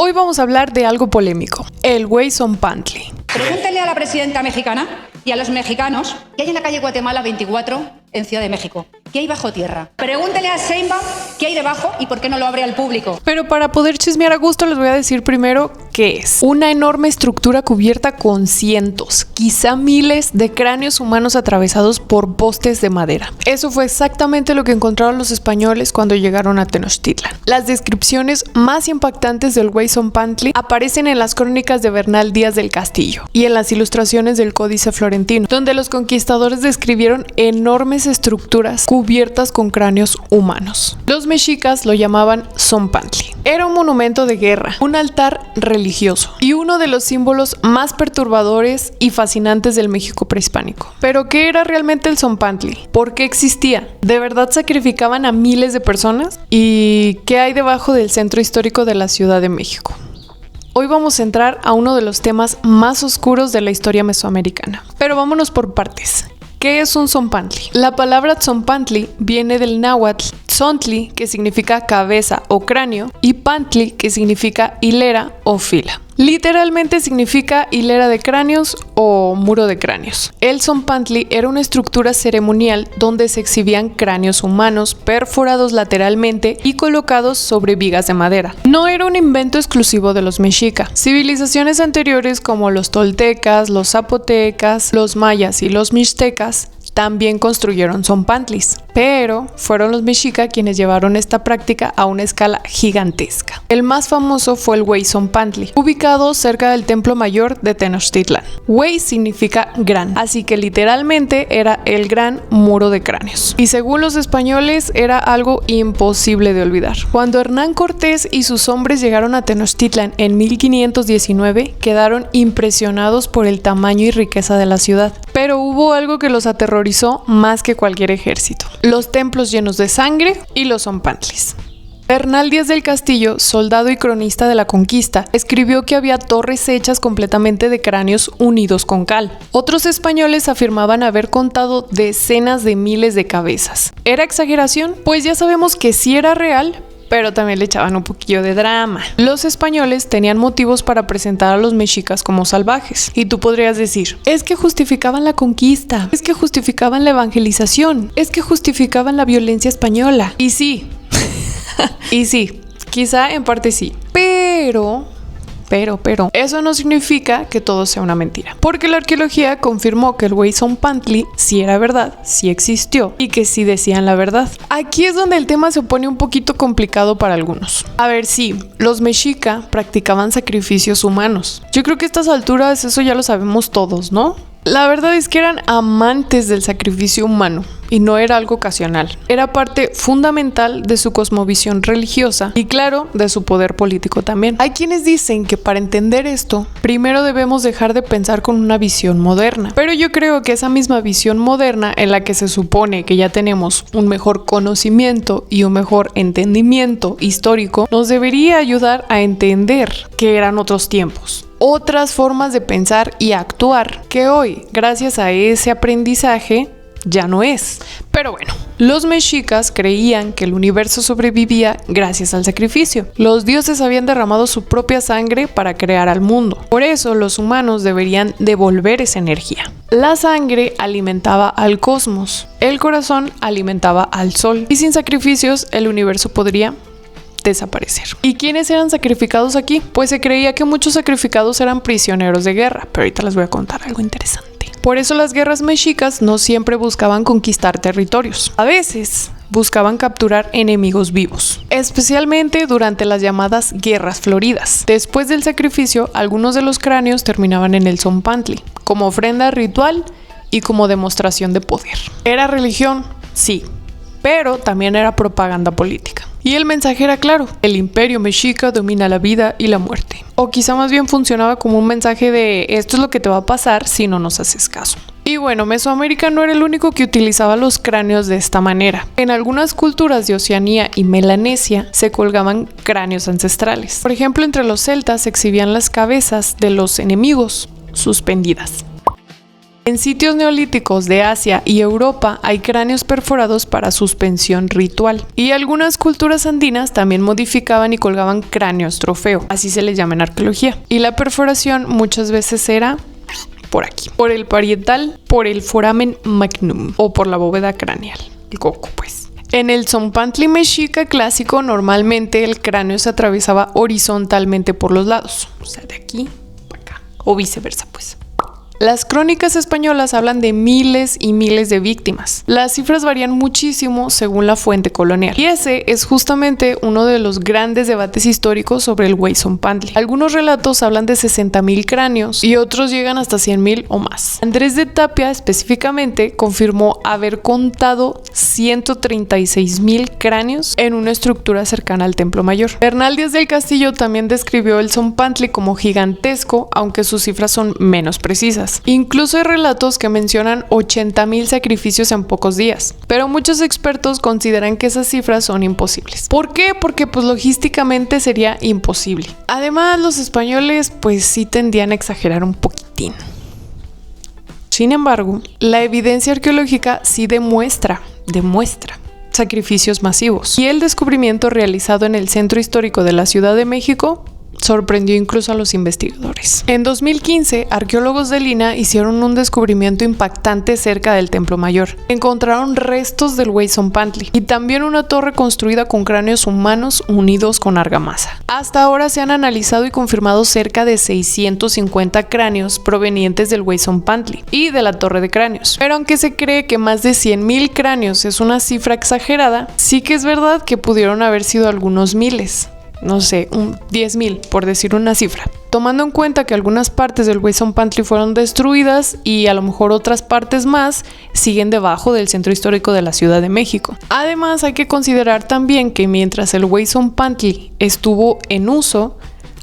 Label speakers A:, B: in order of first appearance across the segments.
A: Hoy vamos a hablar de algo polémico, el Huayzonpantli.
B: Pregúntele a la presidenta mexicana y a los mexicanos qué hay en la calle Guatemala 24 en Ciudad de México. ¿Qué hay bajo tierra? Pregúntele a Sheinbaum qué hay debajo y por qué no lo abre al público.
A: Pero para poder chismear a gusto les voy a decir primero qué es. Una enorme estructura cubierta con cientos, quizá miles de cráneos humanos atravesados por postes de madera. Eso fue exactamente lo que encontraron los españoles cuando llegaron a Tenochtitlan. Las descripciones más impactantes del Huayzonpantli aparecen en las crónicas de Bernal Díaz del Castillo y en las ilustraciones del Códice Florentino, donde los conquistadores describieron enormes estructuras cubiertas con cráneos humanos. Los mexicas lo llamaban Zonpantli. Era un monumento de guerra, un altar religioso y uno de los símbolos más perturbadores y fascinantes del México prehispánico. ¿Pero qué era realmente el Zonpantli? ¿Por qué existía? ¿De verdad sacrificaban a miles de personas? ¿Y qué hay debajo del centro histórico de la Ciudad de México? Hoy vamos a entrar a uno de los temas más oscuros de la historia mesoamericana. Pero vámonos por partes. ¿Qué es un Zonpantli? La palabra Zonpantli viene del náhuatl Tzontli, que significa cabeza o cráneo, y Pantli, que significa hilera o fila. Literalmente significa hilera de cráneos o muro de cráneos. El Zonpantli era una estructura ceremonial donde se exhibían cráneos humanos perforados lateralmente y colocados sobre vigas de madera. No era un invento exclusivo de los mexica. Civilizaciones anteriores como los toltecas, los zapotecas, los mayas y los mixtecas también construyeron Zonpantlis, pero fueron los mexica quienes llevaron esta práctica a una escala gigantesca. El más famoso fue el Huayzonpantli, ubicado cerca del Templo Mayor de Tenochtitlan. Huey significa gran, así que literalmente era el gran muro de cráneos. Y según los españoles era algo imposible de olvidar. Cuando Hernán Cortés y sus hombres llegaron a Tenochtitlan en 1519, quedaron impresionados por el tamaño y riqueza de la ciudad. Pero hubo algo que los aterrorizó más que cualquier ejército: los templos llenos de sangre y los Zonpantlis. Bernal Díaz del Castillo, soldado y cronista de la conquista, escribió que había torres hechas completamente de cráneos unidos con cal. Otros españoles afirmaban haber contado decenas de miles de cabezas. ¿Era exageración? Pues ya sabemos que sí era real, pero también le echaban un poquillo de drama. Los españoles tenían motivos para presentar a los mexicas como salvajes. Y tú podrías decir, es que justificaban la conquista, es que justificaban la evangelización, es que justificaban la violencia española. Y sí, y sí, quizá en parte sí, pero eso no significa que todo sea una mentira, porque la arqueología confirmó que el Huayzonpantli sí era verdad, sí existió y que sí decían la verdad. Aquí es donde el tema se pone un poquito complicado para algunos. A ver, sí, los mexica practicaban sacrificios humanos. Yo creo que a estas alturas eso ya lo sabemos todos, ¿no? La verdad es que eran amantes del sacrificio humano y no era algo ocasional. Era parte fundamental de su cosmovisión religiosa y, claro, de su poder político también. Hay quienes dicen que para entender esto, primero debemos dejar de pensar con una visión moderna. Pero yo creo que esa misma visión moderna, en la que se supone que ya tenemos un mejor conocimiento y un mejor entendimiento histórico, nos debería ayudar a entender que eran otros tiempos, otras formas de pensar y actuar que hoy, gracias a ese aprendizaje, ya no es. Pero bueno, los mexicas creían que el universo sobrevivía gracias al sacrificio. Los dioses habían derramado su propia sangre para crear al mundo. Por eso los humanos deberían devolver esa energía. La sangre alimentaba al cosmos, el corazón alimentaba al sol, y sin sacrificios el universo podría desaparecer. ¿Y quiénes eran sacrificados aquí? Pues se creía que muchos sacrificados eran prisioneros de guerra, pero ahorita les voy a contar algo interesante. Por eso las guerras mexicas no siempre buscaban conquistar territorios. A veces buscaban capturar enemigos vivos, especialmente durante las llamadas guerras floridas. Después del sacrificio, algunos de los cráneos terminaban en el Zonpantli, como ofrenda ritual y como demostración de poder. ¿Era religión? Sí, pero también era propaganda política. Y el mensaje era claro: el imperio mexica domina la vida y la muerte. O quizá más bien funcionaba como un mensaje de esto es lo que te va a pasar si no nos haces caso. Y bueno, Mesoamérica no era el único que utilizaba los cráneos de esta manera. En algunas culturas de Oceanía y Melanesia se colgaban cráneos ancestrales. Por ejemplo, entre los celtas se exhibían las cabezas de los enemigos suspendidas. En sitios neolíticos de Asia y Europa hay cráneos perforados para suspensión ritual. Y algunas culturas andinas también modificaban y colgaban cráneos trofeo, así se les llama en arqueología. Y la perforación muchas veces era por aquí, por el parietal, por el foramen magnum o por la bóveda craneal, el coco pues. En el Tzompantli mexica clásico normalmente el cráneo se atravesaba horizontalmente por los lados, o sea de aquí para acá o viceversa pues. Las crónicas españolas hablan de miles y miles de víctimas. Las cifras varían muchísimo según la fuente colonial. Y ese es justamente uno de los grandes debates históricos sobre el Güey Tzompantli. Algunos relatos hablan de 60,000 cráneos y otros llegan hasta 100,000 o más. Andrés de Tapia específicamente confirmó haber contado 136,000 cráneos en una estructura cercana al Templo Mayor. Bernal Díaz del Castillo también describió el Tzompantli como gigantesco, aunque sus cifras son menos precisas. Incluso hay relatos que mencionan 80,000 sacrificios en pocos días, pero muchos expertos consideran que esas cifras son imposibles. ¿Por qué? Porque pues logísticamente sería imposible. Además, los españoles pues sí tendían a exagerar un poquitín. Sin embargo, la evidencia arqueológica sí demuestra sacrificios masivos. Y el descubrimiento realizado en el centro histórico de la Ciudad de México sorprendió incluso a los investigadores. En 2015, arqueólogos de Lina hicieron un descubrimiento impactante cerca del Templo Mayor. Encontraron restos del Güey Tzompantli y también una torre construida con cráneos humanos unidos con argamasa. Hasta ahora se han analizado y confirmado cerca de 650 cráneos provenientes del Güey Tzompantli y de la torre de cráneos. Pero aunque se cree que más de 100,000 cráneos es una cifra exagerada, sí que es verdad que pudieron haber sido algunos miles. No sé, 10,000 por decir una cifra. Tomando en cuenta que algunas partes del Güey Tzompantli fueron destruidas y a lo mejor otras partes más siguen debajo del centro histórico de la Ciudad de México. Además hay que considerar también que mientras el Güey Tzompantli estuvo en uso,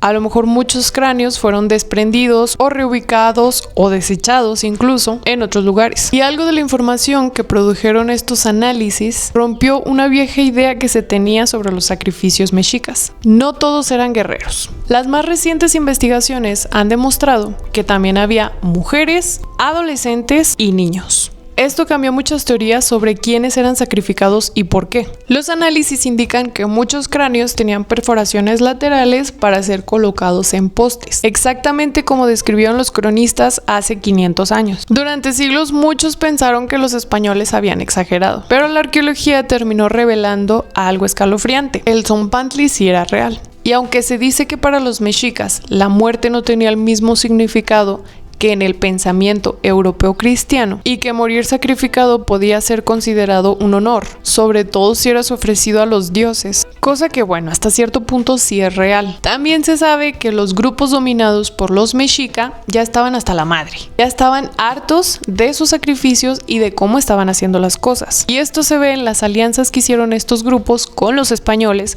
A: a lo mejor muchos cráneos fueron desprendidos o reubicados o desechados incluso en otros lugares. Y algo de la información que produjeron estos análisis rompió una vieja idea que se tenía sobre los sacrificios mexicas. No todos eran guerreros. Las más recientes investigaciones han demostrado que también había mujeres, adolescentes y niños. Esto cambió muchas teorías sobre quiénes eran sacrificados y por qué. Los análisis indican que muchos cráneos tenían perforaciones laterales para ser colocados en postes, exactamente como describieron los cronistas hace 500 años. Durante siglos muchos pensaron que los españoles habían exagerado, pero la arqueología terminó revelando algo escalofriante. El Tzompantli sí era real. Y aunque se dice que para los mexicas la muerte no tenía el mismo significado que en el pensamiento europeo cristiano y que morir sacrificado podía ser considerado un honor, sobre todo si eras ofrecido a los dioses, cosa que bueno, hasta cierto punto sí es real. También se sabe que los grupos dominados por los mexica ya estaban hasta la madre, ya estaban hartos de sus sacrificios y de cómo estaban haciendo las cosas, y esto se ve en las alianzas que hicieron estos grupos con los españoles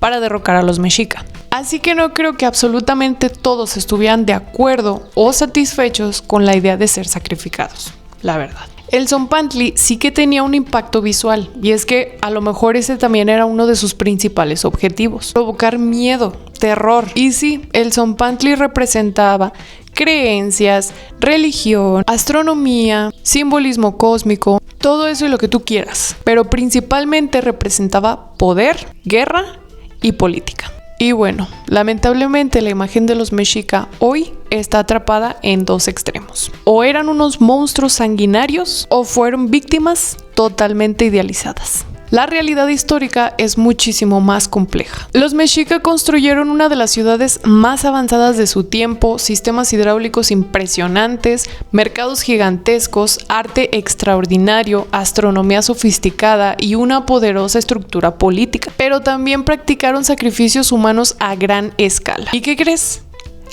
A: para derrocar a los mexica. Así que no creo que absolutamente todos estuvieran de acuerdo o satisfechos con la idea de ser sacrificados, la verdad. El Tzompantli sí que tenía un impacto visual, y es que a lo mejor ese también era uno de sus principales objetivos: provocar miedo, terror. Y sí, el Tzompantli representaba creencias, religión, astronomía, simbolismo cósmico, todo eso y lo que tú quieras, pero principalmente representaba poder, guerra y política. Y bueno, lamentablemente la imagen de los mexica hoy está atrapada en dos extremos. O eran unos monstruos sanguinarios o fueron víctimas totalmente idealizadas. La realidad histórica es muchísimo más compleja. Los mexica construyeron una de las ciudades más avanzadas de su tiempo, sistemas hidráulicos impresionantes, mercados gigantescos, arte extraordinario, astronomía sofisticada y una poderosa estructura política. Pero también practicaron sacrificios humanos a gran escala. ¿Y qué crees?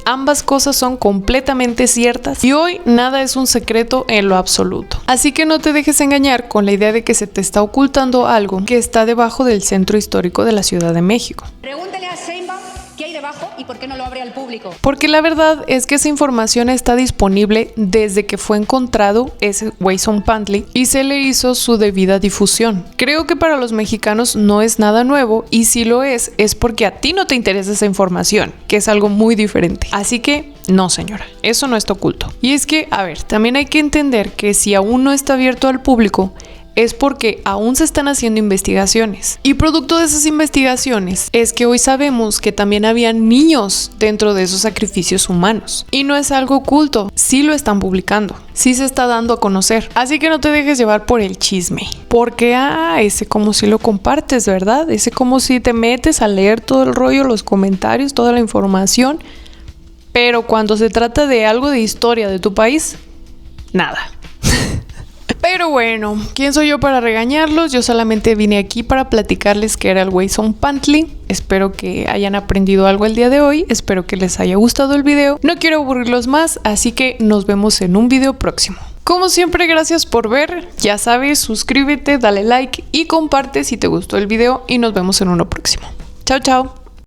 A: Ambas cosas son completamente ciertas y hoy nada es un secreto en lo absoluto. Así que no te dejes engañar con la idea de que se te está ocultando algo que está debajo del centro histórico de la Ciudad de México.
B: Pregúntele a Sheinbaum qué hay debajo y por qué no lo abre al público?
A: Porque la verdad es que esa información está disponible desde que fue encontrado ese Wayson Pantley y se le hizo su debida difusión. Creo que para los mexicanos no es nada nuevo, y si lo es porque a ti no te interesa esa información, que es algo muy diferente. Así que no, señora, eso no está oculto. Y es que, a ver, también hay que entender que si aún no está abierto al público, es porque aún se están haciendo investigaciones. Y producto de esas investigaciones es que hoy sabemos que también había niños dentro de esos sacrificios humanos. Y no es algo oculto, sí lo están publicando, sí se está dando a conocer. Así que no te dejes llevar por el chisme. Porque, ese como si lo compartes, ¿verdad? Ese como si te metes a leer todo el rollo, los comentarios, toda la información. Pero cuando se trata de algo de historia de tu país, nada. Pero bueno, ¿quién soy yo para regañarlos? Yo solamente vine aquí para platicarles que era el Wayson Pantley. Espero que hayan aprendido algo el día de hoy. Espero que les haya gustado el video. No quiero aburrirlos más, así que nos vemos en un video próximo. Como siempre, gracias por ver. Ya sabes, suscríbete, dale like y comparte si te gustó el video, y nos vemos en uno próximo. Chao, chao.